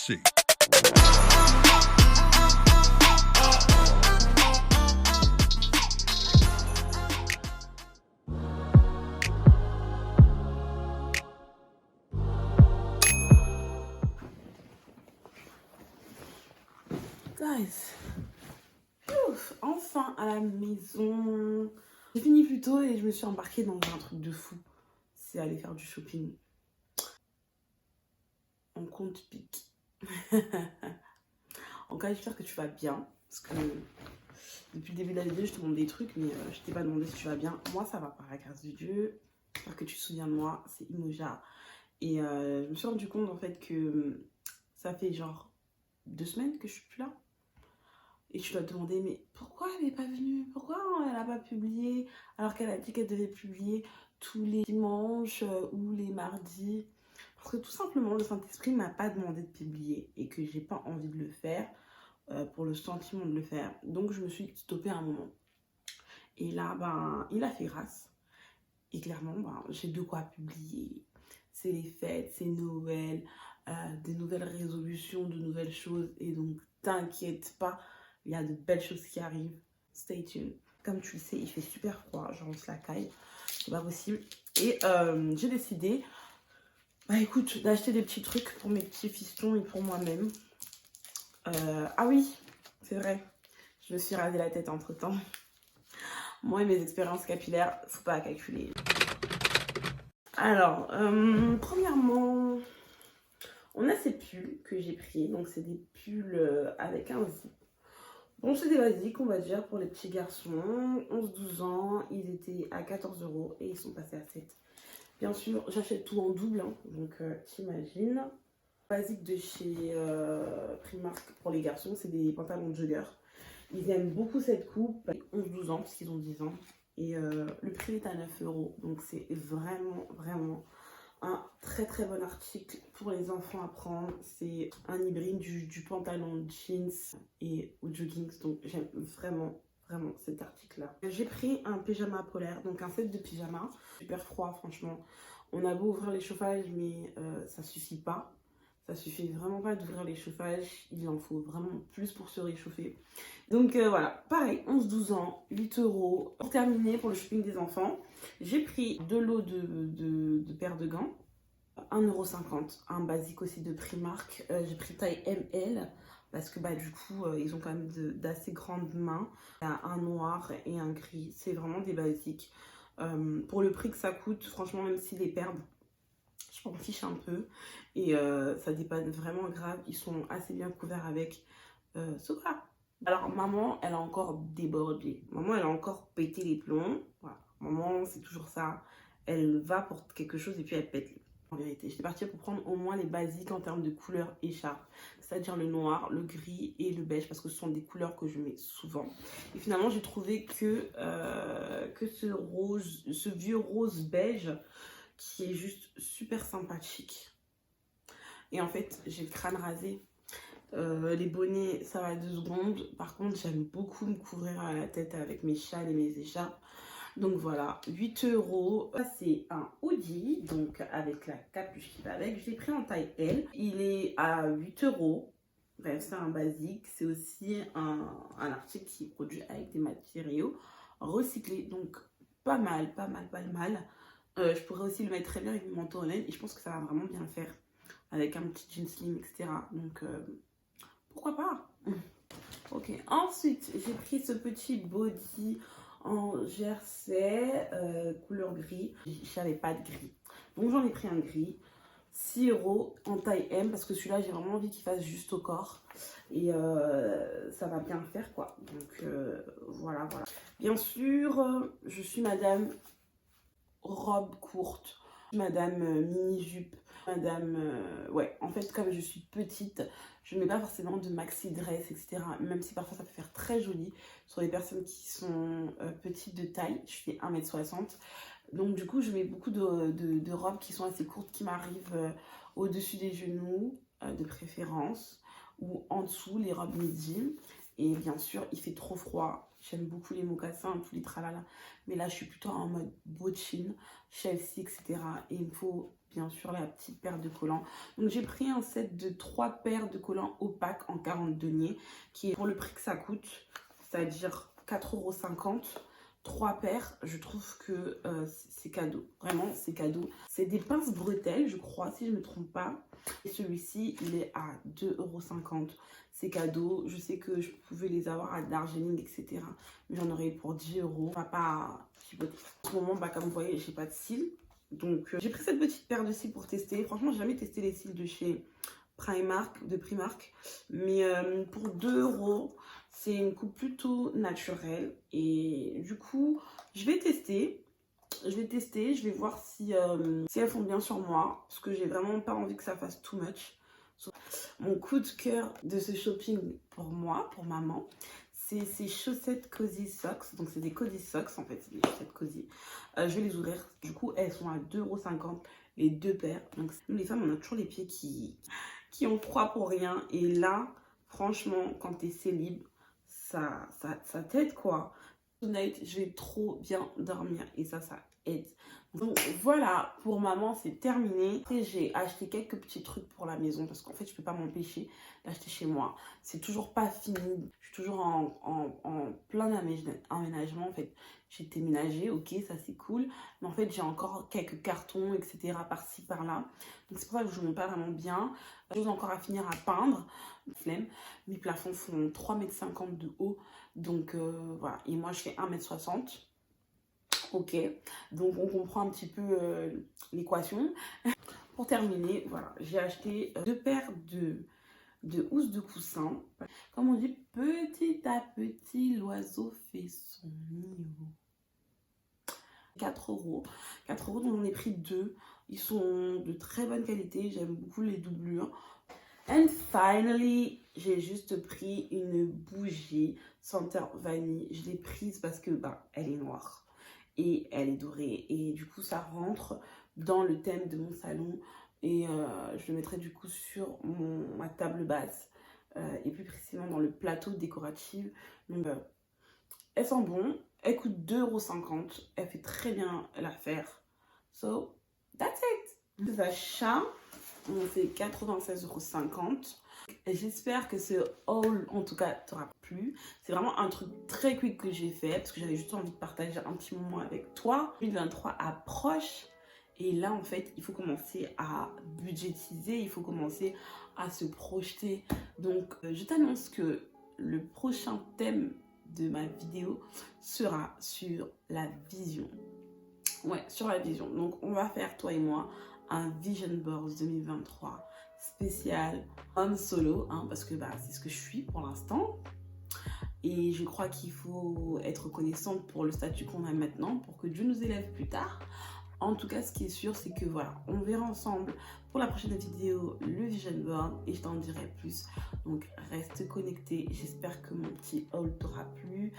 see. Guys, enfin à la maison. J'ai fini plus tôt et je me suis embarquée dans un truc de fou. C'est aller faire du shopping. On compte pique. En cas, j'espère que tu vas bien. Parce que depuis le début de la vidéo, je te demande des trucs, mais je t'ai pas demandé si tu vas bien. Moi, ça va par la grâce de Dieu. J'espère que tu te souviens de moi. C'est Imoja. Et je me suis rendu compte en fait que ça fait genre 2 semaines que je suis plus là. Et tu vas te demander, mais pourquoi elle n'est pas venue? Pourquoi elle n'a pas publié alors qu'elle a dit qu'elle devait publier tous les dimanches ou les mardis? Parce que tout simplement, le Saint-Esprit ne m'a pas demandé de publier et que j'ai pas envie de le faire pour le sentiment de le faire. Donc je me suis stoppée à un moment. Et là, ben, il a fait grâce. Et clairement, ben, j'ai de quoi publier. C'est les fêtes, c'est Noël, des nouvelles résolutions, de nouvelles choses. Et donc, t'inquiète pas. Il y a de belles choses qui arrivent. Stay tuned. Comme tu le sais, il fait super froid. Genre, on se la caille. C'est pas possible. Et j'ai décidé, bah écoute, d'acheter des petits trucs pour mes petits fistons et pour moi-même. Ah oui, c'est vrai. Je me suis rasé la tête entre temps. Moi et mes expériences capillaires, faut pas calculer. Alors, premièrement, on a ces pulls que j'ai pris. Donc, c'est des pulls avec un zip. Bon, c'est des basiques, on va dire, pour les petits garçons. 11-12 ans, ils étaient à 14 € et ils sont passés à 7. Bien sûr, j'achète tout en double, hein, donc t'imagines. Basique de chez Primark pour les garçons, c'est des pantalons de jogger. Ils aiment beaucoup cette coupe, 11-12 ans, parce qu'ils ont 10 ans. Et le prix est à 9 €, donc c'est vraiment, vraiment un très très bon article pour les enfants à prendre. C'est un hybride du pantalon jeans et au jogging, donc j'aime vraiment cet article là. J'ai pris un pyjama polaire, donc un set de pyjama, super froid franchement. On a beau ouvrir les chauffages, mais ça suffit pas. Ça suffit vraiment pas d'ouvrir les chauffages, il en faut vraiment plus pour se réchauffer. Donc voilà, pareil, 11-12 ans, 8 €. Pour terminer, pour le shopping des enfants, j'ai pris 2 lots de paires de gants, 1,50 €, un basique aussi de Primark. J'ai pris taille ML parce que bah, du coup, ils ont quand même d'assez grandes mains. Il y a un noir et un gris, c'est vraiment des basiques. Pour le prix que ça coûte, franchement, même s'ils les perdent, je m'en fiche un peu. Et ça dépanne vraiment grave. Ils sont assez bien couverts avec ce gras. Alors, maman, elle a encore débordé. Maman, elle a encore pété les plombs. Voilà. Maman, c'est toujours ça. Elle va pour quelque chose et puis elle pète les plombs. En vérité, j'étais partie pour prendre au moins les basiques en termes de couleurs écharpe. C'est-à-dire le noir, le gris et le beige. Parce que ce sont des couleurs que je mets souvent. Et finalement, j'ai trouvé que ce vieux rose beige qui est juste super sympathique. Et en fait, j'ai le crâne rasé. Les bonnets, ça va 2 secondes. Par contre, j'aime beaucoup me couvrir la tête avec mes châles et mes écharpes. Donc voilà, 8 €. C'est un hoodie, donc avec la capuche qui va avec. Je l'ai pris en taille L. Il est à 8 €. Bref, c'est un basique. C'est aussi un article qui est produit avec des matériaux recyclés. Donc pas mal. Je pourrais aussi le mettre très bien avec mon manteau en laine et je pense que ça va vraiment bien le faire avec un petit jean slim, etc. Donc pourquoi pas. Ok, ensuite j'ai pris ce petit body en jersey couleur gris. J'avais pas de gris, donc j'en ai pris un gris. 6 € en taille M parce que celui-là j'ai vraiment envie qu'il fasse juste au corps et ça va bien le faire quoi. Donc voilà. Bien sûr, je suis madame robe courte, madame mini-jupe, madame... ouais, en fait, comme je suis petite, je ne mets pas forcément de maxi-dress, etc. Même si parfois ça peut faire très joli sur les personnes qui sont petites de taille. Je fais 1,60 m. Donc du coup, je mets beaucoup de robes qui sont assez courtes, qui m'arrivent au-dessus des genoux, de préférence, ou en dessous, les robes midi. Et bien sûr, il fait trop froid. J'aime beaucoup les mocassins, tous les tralala. Mais là, je suis plutôt en mode Bochin, Chelsea, etc. Et il me faut bien sûr la petite paire de collants. Donc j'ai pris un set de 3 paires de collants opaques en 40 deniers, qui est pour le prix que ça coûte, c'est-à-dire 4,50 €. 3 paires, je trouve que c'est cadeau. Vraiment, c'est cadeau. C'est des pinces bretelles, je crois, si je ne me trompe pas. Et celui-ci, il est à 2,50 €. C'est cadeau. Je sais que je pouvais les avoir à Darjeeling, etc. Mais j'en aurais pour 10 €. On va pas chipoter. En ce moment, comme vous voyez, j'ai pas de cils. Donc, j'ai pris cette petite paire de cils pour tester. Franchement, j'ai jamais testé les cils de chez Primark. Mais pour 2 €, c'est une coupe plutôt naturelle. Et du coup, je vais tester. Je vais voir si elles font bien sur moi. Parce que j'ai vraiment pas envie que ça fasse too much. Mon coup de cœur de ce shopping pour moi, pour maman, c'est ces chaussettes Cozy Socks. Donc c'est des Cozy Socks en fait, c'est des chaussettes Cozy. Je vais les ouvrir. Du coup, elles sont à 2,50 € les 2 paires. Donc nous les femmes, on a toujours les pieds qui ont froid pour rien. Et là, franchement, quand t'es célib, ça t'aide quoi. Tonight, je vais trop bien dormir et ça aide. Donc voilà, pour maman, c'est terminé. Après, j'ai acheté quelques petits trucs pour la maison parce qu'en fait, je peux pas m'empêcher d'acheter chez moi. C'est toujours pas fini. Je suis toujours en plein aménagement. En fait, j'ai déménagé, ok, ça c'est cool. Mais en fait, j'ai encore quelques cartons, etc. par-ci, par-là. Donc c'est pour ça que je ne montre pas vraiment bien. J'ai encore à finir à peindre. Flemme. Mes plafonds font 3,50 m de haut. Donc voilà. Et moi, je fais 1,60 m. Ok, donc on comprend un petit peu l'équation. Pour terminer, voilà, j'ai acheté 2 paires de housses de coussin. Comme on dit, petit à petit, l'oiseau fait son nid. 4 €. 4 €, donc j'en ai pris 2. Ils sont de très bonne qualité, j'aime beaucoup les doublures. And finally, j'ai juste pris une bougie senteur vanille. Je l'ai prise parce que elle est noire. Et elle est dorée et du coup ça rentre dans le thème de mon salon et je le mettrai du coup sur ma table basse et plus précisément dans le plateau décoratif. Donc elle sent bon, elle coûte 2,50 €, elle fait très bien l'affaire. So that's it. Les achats ont fait 96,50 €. J'espère que ce haul en tout cas t'aura plu. C'est vraiment un truc très quick que j'ai fait parce que j'avais juste envie de partager un petit moment avec toi. 2023 approche et là en fait il faut commencer à budgétiser, il faut commencer à se projeter. Donc je t'annonce que le prochain thème de ma vidéo sera sur la vision. Ouais, sur la vision. Donc on va faire toi et moi un Vision Board 2023 spécial homme solo, parce que c'est ce que je suis pour l'instant. Et je crois qu'il faut être reconnaissante pour le statut qu'on a maintenant, pour que Dieu nous élève plus tard. En tout cas, ce qui est sûr, c'est que voilà, on verra ensemble pour la prochaine vidéo le Vision Board et je t'en dirai plus. Donc reste connecté. J'espère que mon petit haul t'aura plu.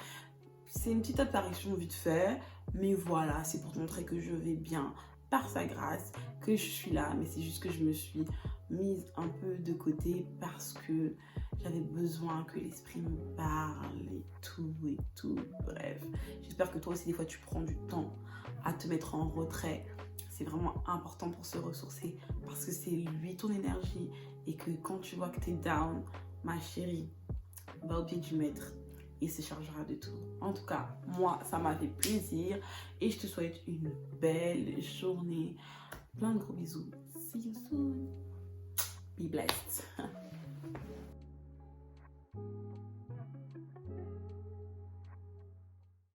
C'est une petite apparition vite fait, mais voilà, c'est pour te montrer que je vais bien par sa grâce, que je suis là, mais c'est juste que je me suis mise un peu de côté parce que j'avais besoin que l'esprit me parle et tout, bref. J'espère que toi aussi des fois tu prends du temps à te mettre en retrait. C'est vraiment important pour se ressourcer parce que c'est lui ton énergie et que quand tu vois que t'es down, ma chérie, va au pied du maître et se chargera de tout. En tout cas, moi, ça m'a fait plaisir et je te souhaite une belle journée. Plein de gros bisous. See you soon. Be blessed.